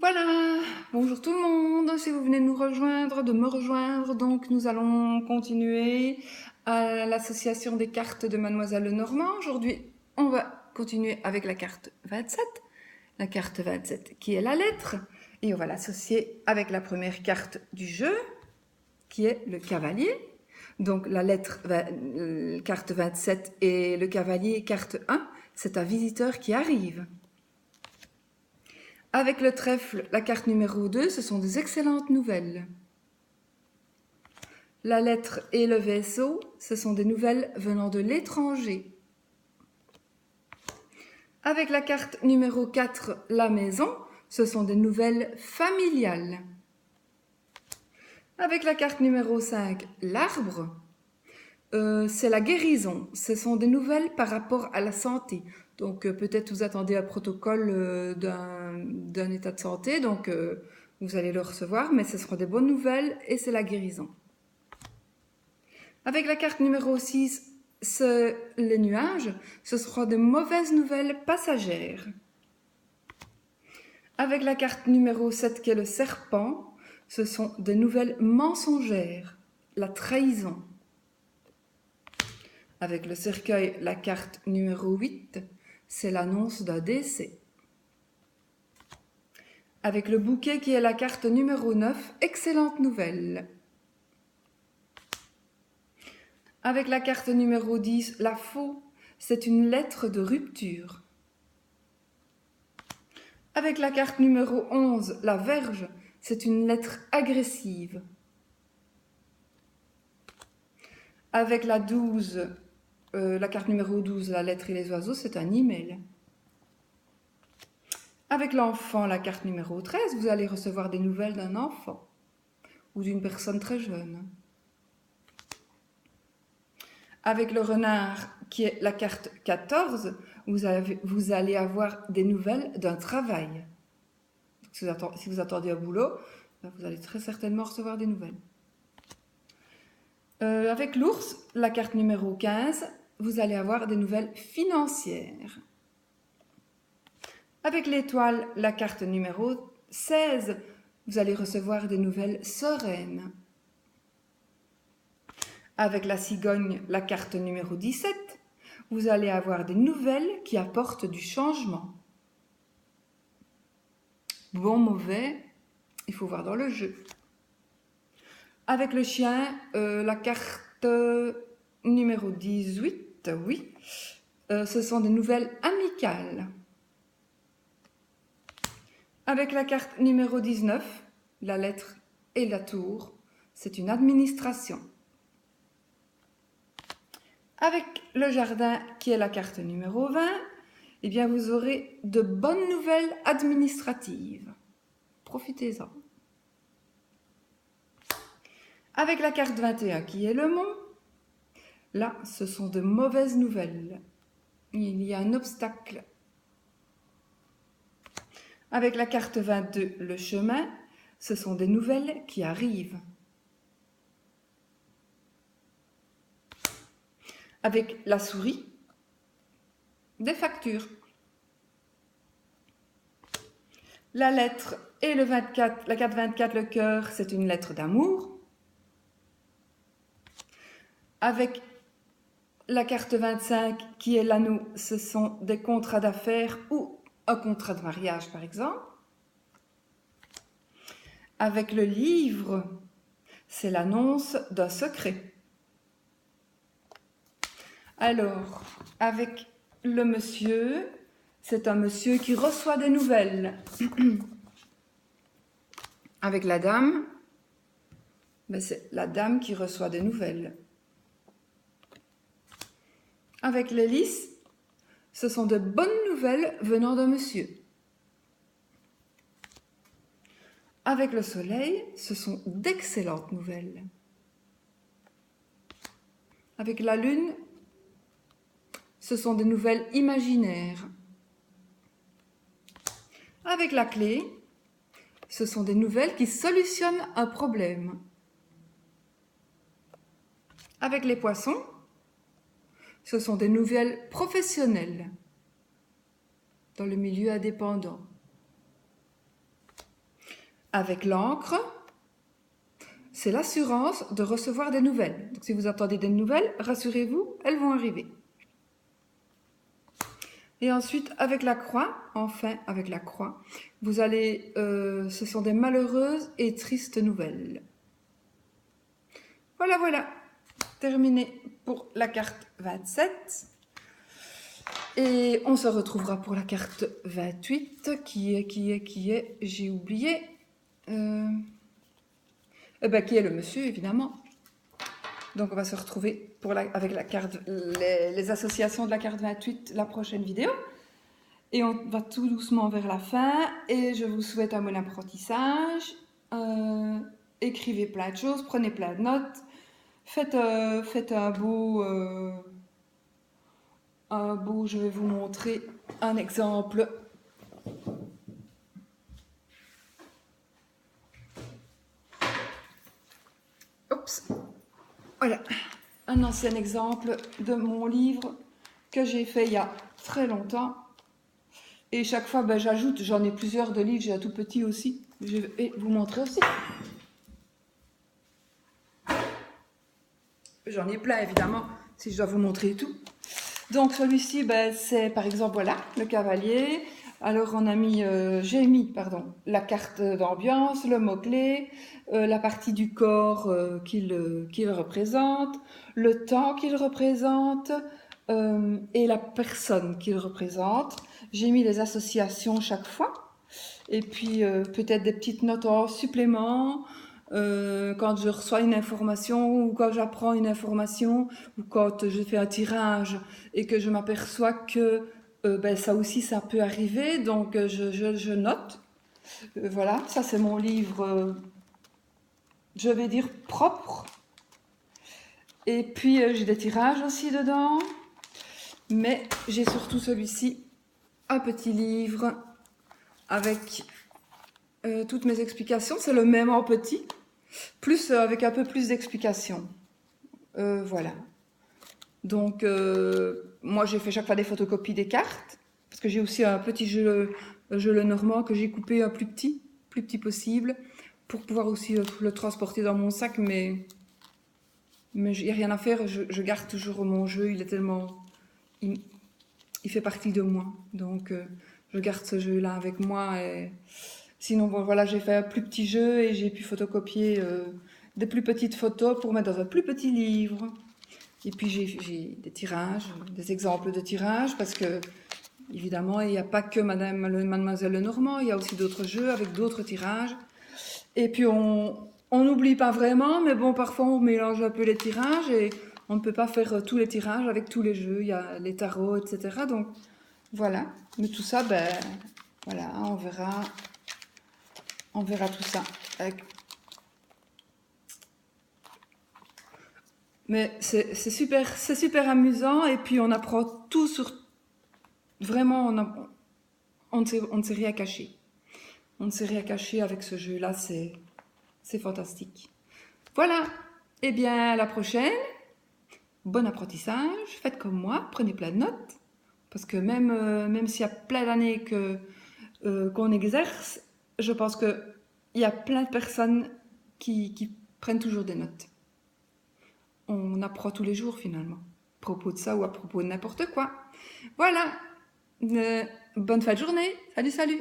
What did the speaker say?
Voilà, bonjour tout le monde, si vous venez de nous rejoindre, de me rejoindre, donc nous allons continuer à l'association des cartes de Mademoiselle Lenormand. Aujourd'hui, on va continuer avec la carte 27 qui est la lettre, et on va l'associer avec la première carte du jeu, qui est le cavalier. Donc la carte 27 et le cavalier carte 1, c'est un visiteur qui arrive. Avec le trèfle, la carte numéro 2, ce sont des excellentes nouvelles. La lettre et le vaisseau, ce sont des nouvelles venant de l'étranger. Avec la carte numéro 4, la maison, ce sont des nouvelles familiales. Avec la carte numéro 5, l'arbre, c'est la guérison. Ce sont des nouvelles par rapport à la santé. Donc peut-être vous attendez un protocole d'un état de santé, donc vous allez le recevoir, mais ce seront des bonnes nouvelles et c'est la guérison. Avec la carte numéro 6, les nuages, ce seront de mauvaises nouvelles passagères. Avec la carte numéro 7 qui est le serpent, ce sont des nouvelles mensongères, la trahison. Avec le cercueil, la carte numéro 8, c'est l'annonce d'un décès. Avec le bouquet qui est la carte numéro 9, excellente nouvelle. Avec la carte numéro 10, la faux, c'est une lettre de rupture. Avec la carte numéro 11, la verge, c'est une lettre agressive. Avec la carte numéro 12, la lettre et les oiseaux, c'est un email. Avec l'enfant, la carte numéro 13, vous allez recevoir des nouvelles d'un enfant ou d'une personne très jeune. Avec le renard, qui est la carte 14, vous allez avoir des nouvelles d'un travail. Si vous attendez un boulot, vous allez très certainement recevoir des nouvelles. Avec l'ours, la carte numéro 15, vous allez avoir des nouvelles financières. Avec l'étoile, la carte numéro 16, vous allez recevoir des nouvelles sereines. Avec la cigogne, la carte numéro 17, vous allez avoir des nouvelles qui apportent du changement. Bon, mauvais, il faut voir dans le jeu. Avec le chien, la carte numéro 18, oui, ce sont des nouvelles amicales. Avec la carte numéro 19, la lettre et la tour, c'est une administration. Avec le jardin, qui est la carte numéro 20, eh bien vous aurez de bonnes nouvelles administratives. Profitez-en. Avec la carte 21, qui est le mont, là, ce sont de mauvaises nouvelles. Il y a un obstacle. Avec la carte 22, le chemin, ce sont des nouvelles qui arrivent. Avec la souris, des factures. La lettre et la carte 24, le cœur, c'est une lettre d'amour. Avec la carte 25, qui est l'anneau, ce sont des contrats d'affaires ou un contrat de mariage, par exemple. Avec le livre, c'est l'annonce d'un secret. Alors, avec le monsieur, c'est un monsieur qui reçoit des nouvelles. Avec la dame, c'est la dame qui reçoit des nouvelles. Avec l'hélice, ce sont de bonnes nouvelles venant d'un monsieur. Avec le soleil, ce sont d'excellentes nouvelles. Avec la lune, ce sont des nouvelles imaginaires. Avec la clé, ce sont des nouvelles qui solutionnent un problème. Avec les poissons, ce sont des nouvelles professionnelles dans le milieu indépendant. avec l'encre, c'est l'assurance de recevoir des nouvelles. Donc si vous attendez des nouvelles, rassurez-vous, elles vont arriver. Et ensuite, avec la croix, enfin avec la croix, vous allez, ce sont des malheureuses et tristes nouvelles. Voilà, voilà, terminé pour la carte 27. Et on se retrouvera pour la carte 28, qui est, j'ai oublié, qui est le monsieur, évidemment. Donc on va se retrouver avec la carte, les associations de la carte 28 la prochaine vidéo. Et on va tout doucement vers la fin. Et je vous souhaite un bon apprentissage. Écrivez plein de choses, prenez plein de notes. Faites un beau, je vais vous montrer un exemple. Oups. Voilà, un ancien exemple de mon livre que j'ai fait il y a très longtemps. Et chaque fois, j'ajoute, j'en ai plusieurs de livres, j'ai un tout petit aussi. Je vais vous montrer aussi. J'en ai plein, évidemment, si je dois vous montrer tout. Donc celui-ci, c'est par exemple, voilà, le cavalier. Alors j'ai mis la carte d'ambiance, le mot-clé, la partie du corps qu'il représente, le temps qu'il représente et la personne qu'il représente. J'ai mis les associations chaque fois et puis peut-être des petites notes en supplément. Quand je reçois une information ou quand j'apprends une information ou quand je fais un tirage et que je m'aperçois que ça aussi ça peut arriver, donc je note. Voilà, ça c'est mon livre, je vais dire propre. Et puis j'ai des tirages aussi dedans, mais j'ai surtout celui-ci, un petit livre avec toutes mes explications. C'est le même en petit, plus avec un peu plus d'explications. Voilà. Donc, moi, j'ai fait chaque fois des photocopies des cartes, parce que j'ai aussi un petit jeu Lenormand que j'ai coupé un plus petit possible, pour pouvoir aussi le transporter dans mon sac, mais il n'y a rien à faire, je garde toujours mon jeu, il est tellement... Il fait partie de moi, donc je garde ce jeu-là avec moi. Et... Sinon, bon, voilà, j'ai fait un plus petit jeu et j'ai pu photocopier des plus petites photos pour mettre dans un plus petit livre. Et puis j'ai des tirages, des exemples de tirages, parce que évidemment il n'y a pas que Mademoiselle Lenormand, il y a aussi d'autres jeux avec d'autres tirages. Et puis on n'oublie pas vraiment, mais bon, parfois on mélange un peu les tirages et on ne peut pas faire tous les tirages avec tous les jeux. Il y a les tarots, etc. Donc voilà. Mais tout ça, voilà, on verra tout ça. Mais c'est super amusant et puis on apprend tout sur... Vraiment, on ne sait rien cacher. On ne sait rien cacher avec ce jeu-là, c'est fantastique. Voilà, et bien à la prochaine. Bon apprentissage, faites comme moi, prenez plein de notes. Parce que même s'il y a plein d'années qu'on exerce, je pense qu'il y a plein de personnes qui prennent toujours des notes. On apprend tous les jours finalement, à propos de ça ou à propos de n'importe quoi. Voilà, bonne fin de journée, salut salut.